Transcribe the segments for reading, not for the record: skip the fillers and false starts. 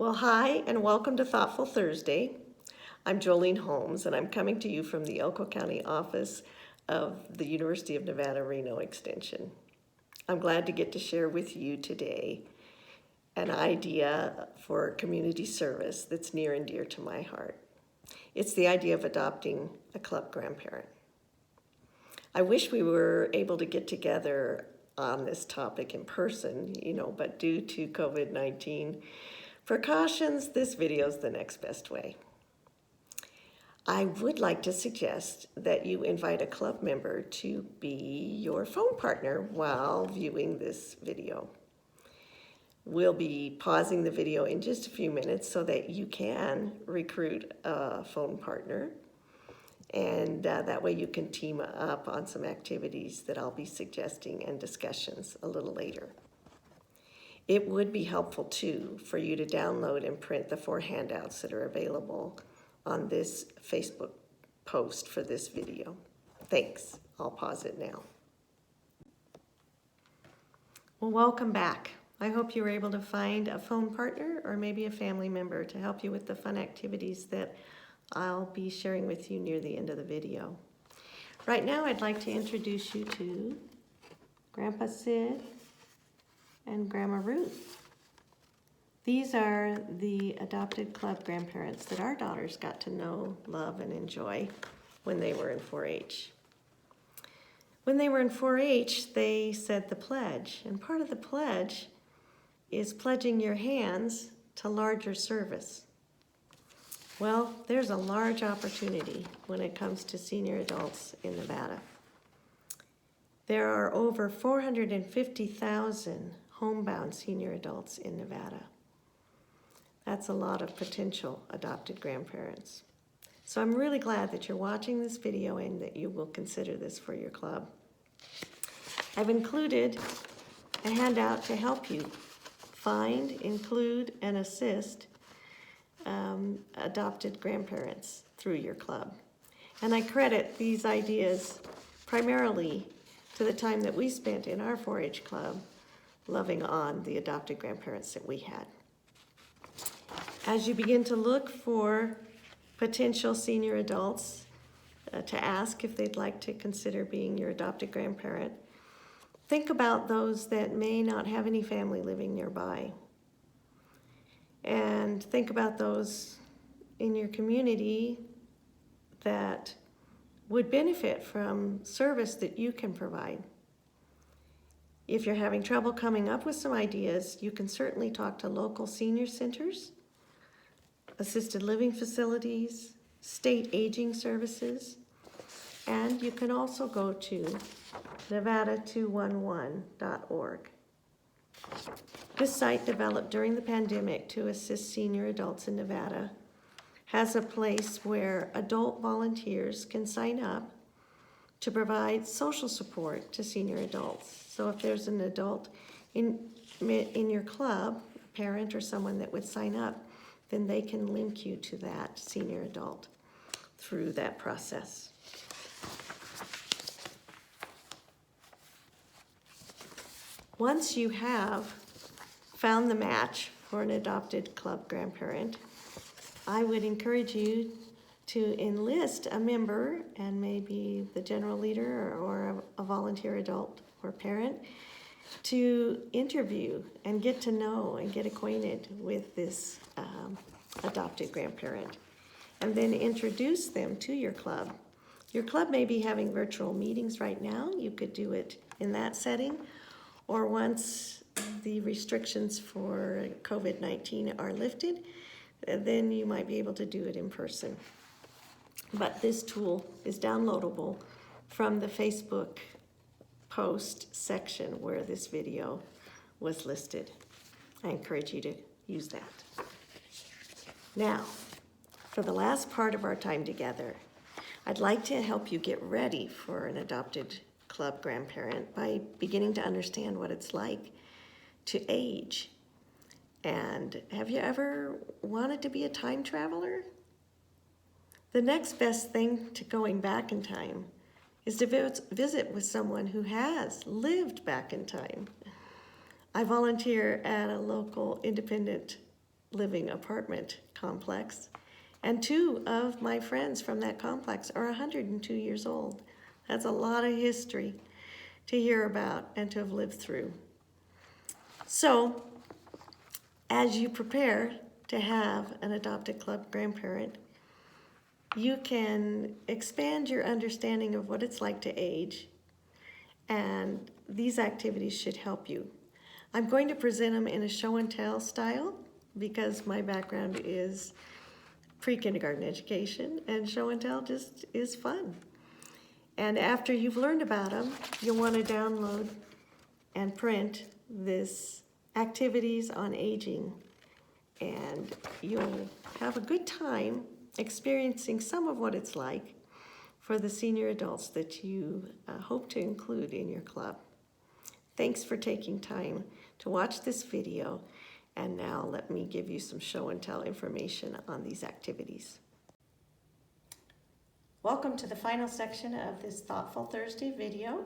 Well, hi, and welcome to Thoughtful Thursday. I'm Joelene Holmes, and I'm coming to you from the Elko County office of the University of Nevada, Reno Extension. I'm glad to get to share with you today an idea for community service that's near and dear to my heart. It's the idea of adopting a club grandparent. I wish we were able to get together on this topic in person, but due to COVID-19 precautions, this video is the next best way. I would like to suggest that you invite a club member to be your phone partner while viewing this video. We'll be pausing the video in just a few minutes so that you can recruit a phone partner, and that way you can team up on some activities that I'll be suggesting and discussions a little later. It would be helpful too for you to download and print the 4 handouts that are available on this Facebook post for this video. Thanks. I'll pause it now. Well, welcome back. I hope you were able to find a phone partner or maybe a family member to help you with the fun activities that I'll be sharing with you near the end of the video. Right now, I'd like to introduce you to Grandpa Sid and Grandma Ruth. These are the adopted club grandparents that our daughters got to know, love, and enjoy when they were in 4-H. When they were in 4-H, they said the pledge, and part of the pledge is pledging your hands to larger service. Well, there's a large opportunity when it comes to senior adults in Nevada. There are over 450,000 homebound senior adults in Nevada. That's a lot of potential adopted grandparents. So I'm really glad that you're watching this video and that you will consider this for your club. I've included a handout to help you find, include, and assist adopted grandparents through your club. And I credit these ideas primarily to the time that we spent in our 4-H club loving on the adopted grandparents that we had. As you begin to look for potential senior adults to ask if they'd like to consider being your adopted grandparent, think about those that may not have any family living nearby. And think about those in your community that would benefit from service that you can provide. If you're having trouble coming up with some ideas, you can certainly talk to local senior centers, assisted living facilities, state aging services, and you can also go to nevada211.org. This site, developed during the pandemic to assist senior adults in Nevada, has a place where adult volunteers can sign up to provide social support to senior adults. So if there's an adult in your club, a parent or someone that would sign up, then they can link you to that senior adult through that process. Once you have found the match for an adopted club grandparent, I would encourage you to enlist a member, and maybe the general leader or a volunteer adult or parent, to interview and get to know and get acquainted with this adopted grandparent, and then introduce them to your club. Your club may be having virtual meetings right now. You could do it in that setting, or once the restrictions for COVID-19 are lifted, then you might be able to do it in person. But this tool is downloadable from the Facebook post section where this video was listed. I encourage you to use that. Now, for the last part of our time together, I'd like to help you get ready for an adopted club grandparent by beginning to understand what it's like to age. And have you ever wanted to be a time traveler? The next best thing to going back in time is to visit with someone who has lived back in time. I volunteer at a local independent living apartment complex. And 2 of my friends from that complex are 102 years old. That's a lot of history to hear about and to have lived through. So, as you prepare to have an adopted club grandparent, you can expand your understanding of what it's like to age, and these activities should help you. I'm going to present them in a show and tell style because my background is pre-kindergarten education, and show and tell just is fun. And after you've learned about them, you'll want to download and print this Activities on Aging, and you'll have a good time experiencing some of what it's like for the senior adults that you hope to include in your club. Thanks for taking time to watch this video, and now let me give you some show and tell information on these activities. Welcome to the final section of this Thoughtful Thursday video.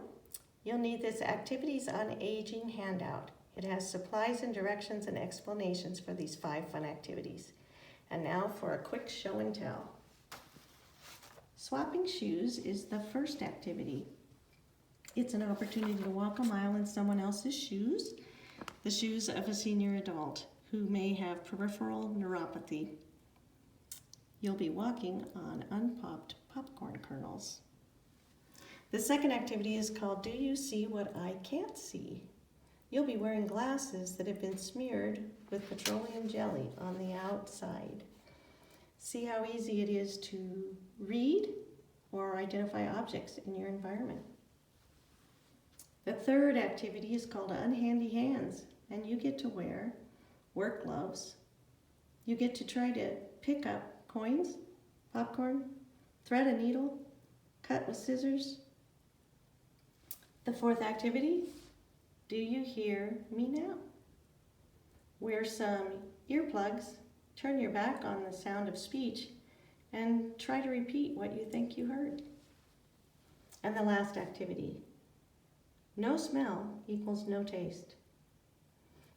You'll need this Activities on Aging handout. It has supplies and directions and explanations for these 5 fun activities. And now for a quick show and tell. Swapping shoes is the first activity. It's an opportunity to walk a mile in someone else's shoes, the shoes of a senior adult who may have peripheral neuropathy. You'll be walking on unpopped popcorn kernels. The second activity is called Do You See What I Can't See? You'll be wearing glasses that have been smeared with petroleum jelly on the outside. See how easy it is to read or identify objects in your environment. The third activity is called Unhandy Hands, and you get to wear work gloves. You get to try to pick up coins, popcorn, thread a needle, cut with scissors. The fourth activity, Do you hear me now? Wear some earplugs, turn your back on the sound of speech, and try to repeat what you think you heard. And the last activity, no smell equals no taste.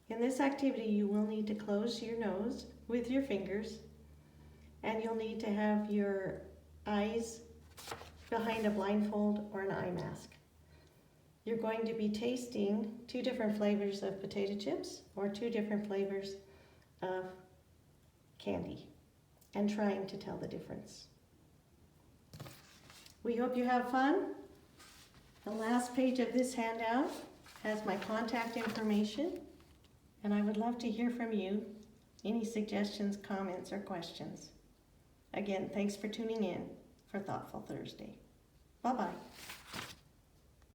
In this activity, you will need to close your nose with your fingers, and you'll need to have your eyes behind a blindfold or an eye mask. You're going to be tasting 2 different flavors of potato chips or 2 different flavors of candy and trying to tell the difference. We hope you have fun. The last page of this handout has my contact information, and I would love to hear from you. Any suggestions, comments, or questions. Again, thanks for tuning in for Thoughtful Thursday. Bye-bye.